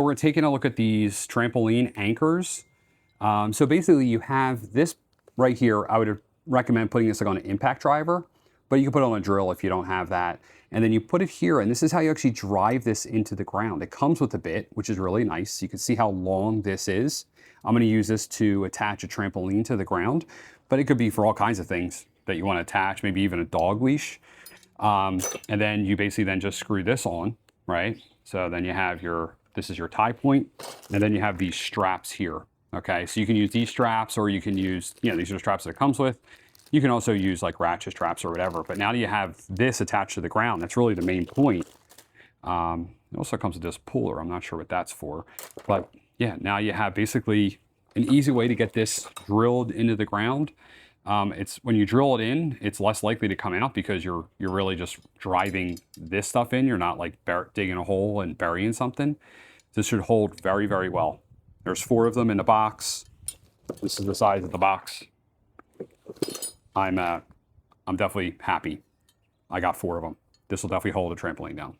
We're taking a look at these trampoline anchors. So basically you have this right here. I would recommend putting this like on an impact driver, but you can put it on a drill if you don't have that. And then you put it here, and this is how you actually drive this into the ground. It comes with a bit, which is really nice. You can see how long this is. I'm gonna use this to attach a trampoline to the ground, but it could be for all kinds of things that you wanna attach, maybe even a dog leash. And then you basically then just screw this on, right? So then you have this is your tie point, and then you have these straps here. Okay, so you can use these straps, or you can use, these are the straps that it comes with. You can also use like ratchet straps or whatever, but now you have this attached to the ground. That's really the main point. It also comes with this puller. I'm not sure what that's for, but yeah, now you have basically an easy way to get this drilled into the ground. It's when you drill it in, it's less likely to come out because you're really just driving this stuff in. You're not like digging a hole and burying something. This should hold very, very well. There's 4 of them in the box. This is the size of the box. I'm definitely happy. I got 4 of them. This will definitely hold a trampoline down.